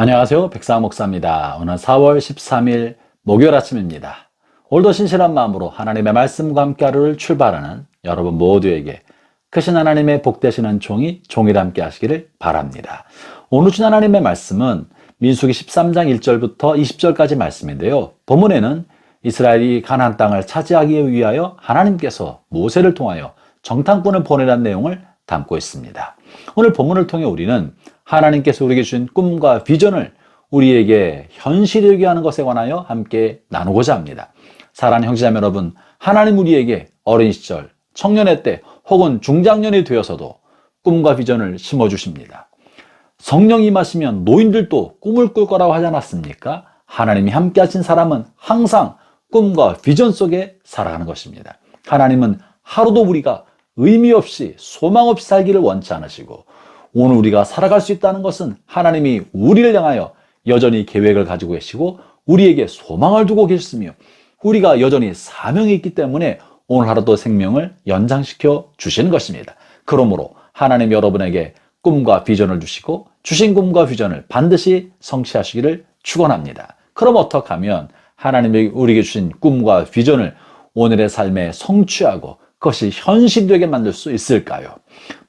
안녕하세요. 백사 목사입니다. 오늘 4월 13일 목요일 아침입니다. 오늘도 신실한 마음으로 하나님의 말씀과 함께 하루를 출발하는 여러분 모두에게 크신 하나님의 복되시는 종일 함께 하시기를 바랍니다. 오늘 주신 하나님의 말씀은 민수기 13장 1절부터 20절까지 말씀인데요. 본문에는 이스라엘이 가나안 땅을 차지하기 위하여 하나님께서 모세를 통하여 정탐꾼을 보내라는 내용을 담고 있습니다. 오늘 본문을 통해 우리는 하나님께서 우리에게 주신 꿈과 비전을 우리에게 현실이되게 하는 것에 관하여 함께 나누고자 합니다. 사랑하는 형제자매 여러분, 하나님 우리에게 어린 시절, 청년의 때 혹은 중장년이 되어서도 꿈과 비전을 심어주십니다. 성령이 임하시면 노인들도 꿈을 꿀 거라고 하지 않았습니까? 하나님이 함께 하신 사람은 항상 꿈과 비전 속에 살아가는 것입니다. 하나님은 하루도 우리가 의미 없이 소망 없이 살기를 원치 않으시고 오늘 우리가 살아갈 수 있다는 것은 하나님이 우리를 향하여 여전히 계획을 가지고 계시고 우리에게 소망을 두고 계시며 우리가 여전히 사명이 있기 때문에 오늘 하루도 생명을 연장시켜 주시는 것입니다. 그러므로 하나님 여러분에게 꿈과 비전을 주시고 주신 꿈과 비전을 반드시 성취하시기를 축원합니다. 그럼 어떻게 하면 하나님이 우리에게 주신 꿈과 비전을 오늘의 삶에 성취하고 그것이 현실되게 만들 수 있을까요?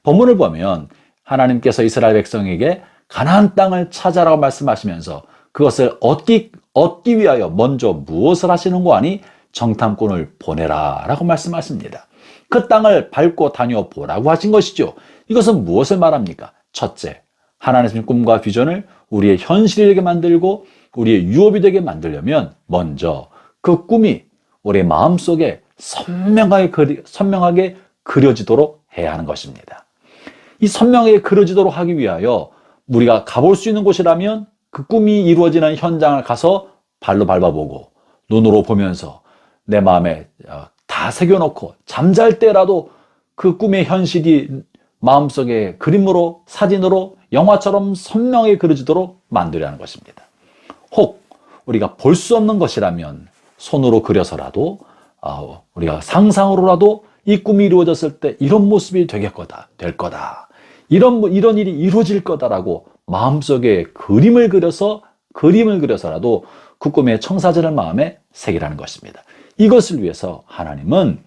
본문을 보면 하나님께서 이스라엘 백성에게 가나안 땅을 찾아라고 말씀하시면서 그것을 얻기 위하여 먼저 무엇을 하시는 거 아니? 정탐꾼을 보내라 라고 말씀하십니다. 그 땅을 밟고 다녀보라고 하신 것이죠. 이것은 무엇을 말합니까? 첫째, 하나님의 꿈과 비전을 우리의 현실이 되게 만들고 우리의 유업이 되게 만들려면 먼저 그 꿈이 우리의 마음속에 선명하게 그려지도록 해야 하는 것입니다. 이 선명하게 그려지도록 하기 위하여 우리가 가볼 수 있는 곳이라면 그 꿈이 이루어지는 현장을 가서 발로 밟아보고 눈으로 보면서 내 마음에 다 새겨놓고 잠잘 때라도 그 꿈의 현실이 마음속에 그림으로 사진으로 영화처럼 선명하게 그려지도록 만들어야 하는 것입니다. 혹 우리가 볼 수 없는 것이라면 손으로 그려서라도 우리가 상상으로라도 이 꿈이 이루어졌을 때 이런 모습이 될 거다. 이런 일이 이루어질 거다라고 마음속에 그림을 그려서라도 그 꿈의 청사진을 마음에 새기라는 것입니다. 이것을 위해서 하나님은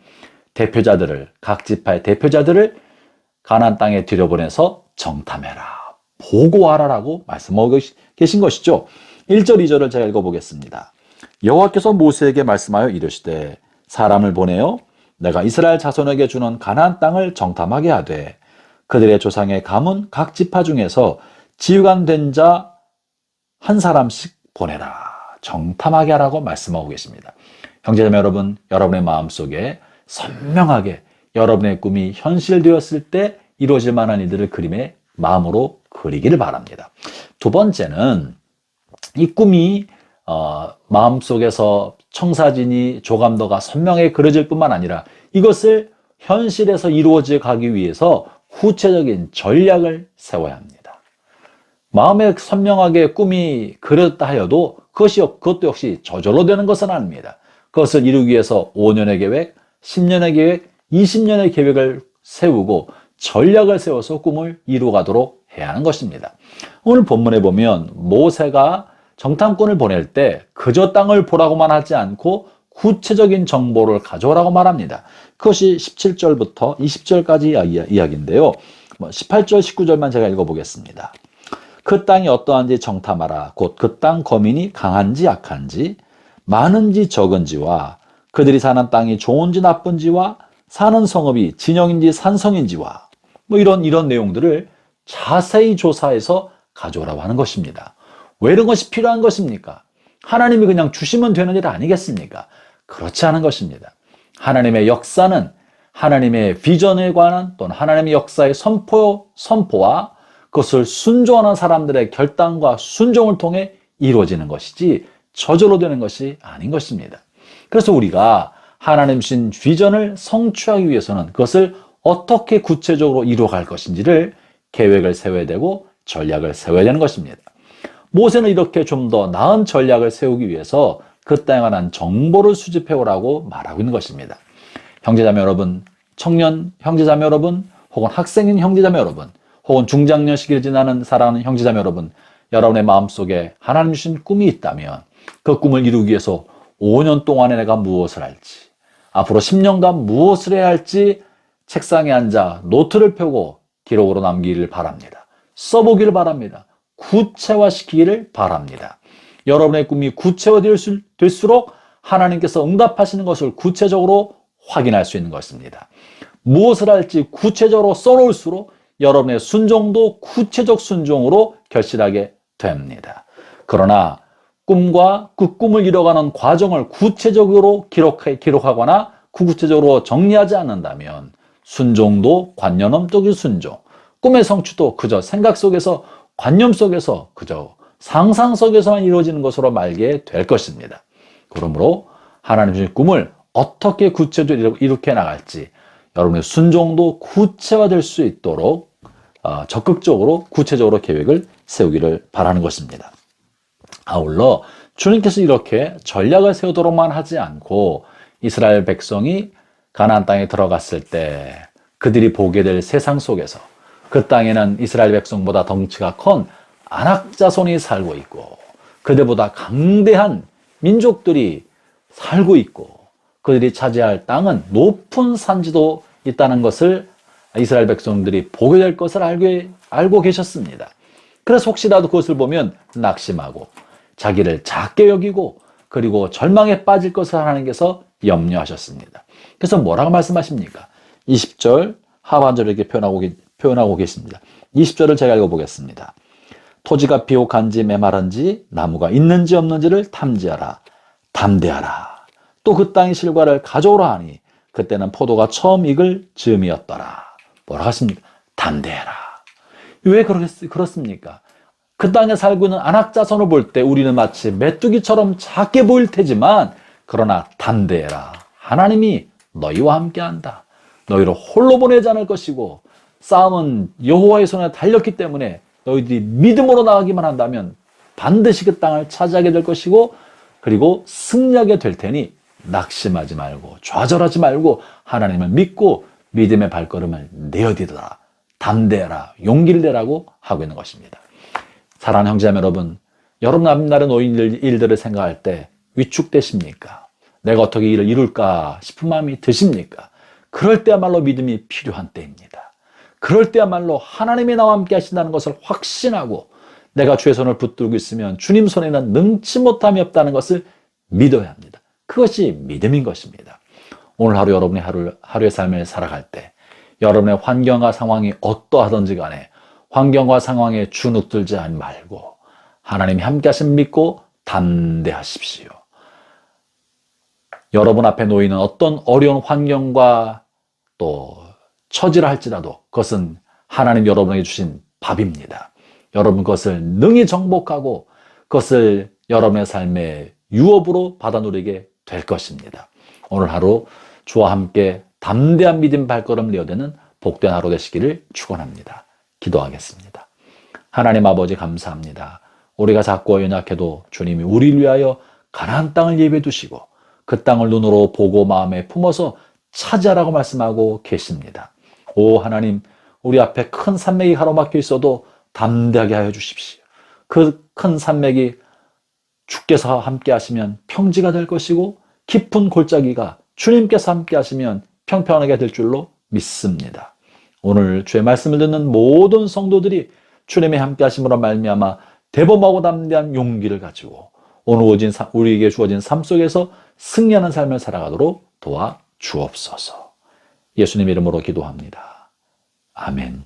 각 지파의 대표자들을 가나안 땅에 들여보내서 정탐해라, 보고하라라고 말씀하고 계신 것이죠. 1절, 2절을 제가 읽어보겠습니다. 여호와께서 모세에게 말씀하여 이르시되 사람을 보내어 내가 이스라엘 자손에게 주는 가나안 땅을 정탐하게 하되 그들의 조상의 가문 각 지파 중에서 지휘관 된 자 한 사람씩 보내라. 정탐하게 하라고 말씀하고 계십니다. 형제자매 여러분, 여러분의 마음속에 선명하게 여러분의 꿈이 현실되었을 때 이루어질 만한 이들을 그림의 마음으로 그리기를 바랍니다. 두 번째는 이 꿈이 마음속에서 청사진이 조감도가 선명하게 그려질 뿐만 아니라 이것을 현실에서 이루어져 가기 위해서 구체적인 전략을 세워야 합니다. 마음에 선명하게 꿈이 그렸다 하여도 그것도 역시 저절로 되는 것은 아닙니다. 그것을 이루기 위해서 5년의 계획, 10년의 계획, 20년의 계획을 세우고 전략을 세워서 꿈을 이루어가도록 해야 하는 것입니다. 오늘 본문에 보면 모세가 정탐꾼을 보낼 때 그저 땅을 보라고만 하지 않고 구체적인 정보를 가져오라고 말합니다. 그것이 17절부터 20절까지 이야기인데요. 18절, 19절만 제가 읽어보겠습니다. 그 땅이 어떠한지 정탐하라. 곧 그 땅 거민이 강한지 약한지 많은지 적은지와 그들이 사는 땅이 좋은지 나쁜지와 사는 성읍이 진영인지 산성인지와 이런 내용들을 자세히 조사해서 가져오라고 하는 것입니다. 왜 이런 것이 필요한 것입니까? 하나님이 그냥 주시면 되는 일 아니겠습니까? 그렇지 않은 것입니다. 하나님의 역사는 하나님의 비전에 관한 또는 하나님의 역사의 선포와 그것을 순종하는 사람들의 결단과 순종을 통해 이루어지는 것이지 저절로 되는 것이 아닌 것입니다. 그래서 우리가 하나님 주신 비전을 성취하기 위해서는 그것을 어떻게 구체적으로 이루어갈 것인지를 계획을 세워야 되고 전략을 세워야 되는 것입니다. 모세는 이렇게 좀 더 나은 전략을 세우기 위해서 그 땅에 관한 정보를 수집해 오라고 말하고 있는 것입니다. 형제자매 여러분, 청년 형제자매 여러분, 혹은 학생인 형제자매 여러분, 혹은 중장년 시기를 지나는 사랑하는 형제자매 여러분, 여러분의 마음속에 하나님 주신 꿈이 있다면 그 꿈을 이루기 위해서 5년 동안에 내가 무엇을 할지, 앞으로 10년간 무엇을 해야 할지 책상에 앉아 노트를 펴고 기록으로 남기기를 바랍니다. 써보기를 바랍니다. 구체화시키기를 바랍니다. 여러분의 꿈이 구체화될수록 하나님께서 응답하시는 것을 구체적으로 확인할 수 있는 것입니다. 무엇을 할지 구체적으로 써놓을수록 여러분의 순종도 구체적 순종으로 결실하게 됩니다. 그러나 꿈과 그 꿈을 이뤄가는 과정을 구체적으로 기록하거나 구체적으로 정리하지 않는다면 순종도 관념적인 순종, 꿈의 성취도 그저 생각 속에서, 관념 속에서, 그저 상상 속에서만 이루어지는 것으로 말게 될 것입니다. 그러므로 하나님 주신 꿈을 어떻게 구체적으로 이룩해 나갈지 여러분의 순종도 구체화될 수 있도록 적극적으로 구체적으로 계획을 세우기를 바라는 것입니다. 아울러 주님께서 이렇게 전략을 세우도록만 하지 않고 이스라엘 백성이 가나안 땅에 들어갔을 때 그들이 보게 될 세상 속에서 그 땅에는 이스라엘 백성보다 덩치가 큰 아낙 자손이 살고 있고 그들보다 강대한 민족들이 살고 있고 그들이 차지할 땅은 높은 산지도 있다는 것을 이스라엘 백성들이 보게 될 것을 알고 계셨습니다. 그래서 혹시라도 그것을 보면 낙심하고 자기를 작게 여기고 그리고 절망에 빠질 것을 하나님께서 염려하셨습니다. 그래서 뭐라고 말씀하십니까? 20절 하반절에 이렇게 표현하고 계십니다. 20절을 제가 읽어보겠습니다. 토지가 비옥한지 메마른지 나무가 있는지 없는지를 탐지하라. 담대하라. 또 그 땅의 실과를 가져오라 하니 그때는 포도가 처음 익을 즈음이었더라. 뭐라고 하십니까? 담대해라. 왜 그렇습니까? 그 땅에 살고 있는 아낙 자손을 볼 때 우리는 마치 메뚜기처럼 작게 보일 테지만 그러나 담대해라. 하나님이 너희와 함께한다. 너희를 홀로 보내지 않을 것이고 싸움은 여호와의 손에 달렸기 때문에 너희들이 믿음으로 나가기만 한다면 반드시 그 땅을 차지하게 될 것이고 그리고 승리하게 될 테니 낙심하지 말고 좌절하지 말고 하나님을 믿고 믿음의 발걸음을 내어디더라. 담대해라. 용기를 내라고 하고 있는 것입니다. 사랑하는 형제자매 여러분, 여러분 앞날에 놓인 일들을 생각할 때 위축되십니까? 내가 어떻게 일을 이룰까 싶은 마음이 드십니까? 그럴 때야말로 믿음이 필요한 때입니다. 그럴 때야말로 하나님이 나와 함께 하신다는 것을 확신하고 내가 주의 손을 붙들고 있으면 주님 손에는 능치 못함이 없다는 것을 믿어야 합니다. 그것이 믿음인 것입니다. 오늘 하루 여러분이 하루의 삶을 살아갈 때 여러분의 환경과 상황이 어떠하든지 간에 환경과 상황에 주눅들지 말고 하나님이 함께 하심 믿고 담대하십시오. 여러분 앞에 놓이는 어떤 어려운 환경과 또 처지라 할지라도 그것은 하나님 여러분에게 주신 밥입니다. 여러분 그것을 능히 정복하고 그것을 여러분의 삶의 유업으로 받아 누리게 될 것입니다. 오늘 하루 주와 함께 담대한 믿음 발걸음 내어드는 복된 하루 되시기를 축원합니다. 기도하겠습니다. 하나님 아버지 감사합니다. 우리가 작고 연약해도 주님이 우리를 위하여 가나안 땅을 예비해 두시고 그 땅을 눈으로 보고 마음에 품어서 차지하라고 말씀하고 계십니다. 오 하나님, 우리 앞에 큰 산맥이 가로막혀 있어도 담대하게 하여 주십시오. 그 큰 산맥이 주께서 함께 하시면 평지가 될 것이고 깊은 골짜기가 주님께서 함께 하시면 평평하게 될 줄로 믿습니다. 오늘 주의 말씀을 듣는 모든 성도들이 주님의 함께 하심으로 말미암아 대범하고 담대한 용기를 가지고 오늘 우리에게 주어진 삶 속에서 승리하는 삶을 살아가도록 도와 주옵소서. 예수님 이름으로 기도합니다. 아멘.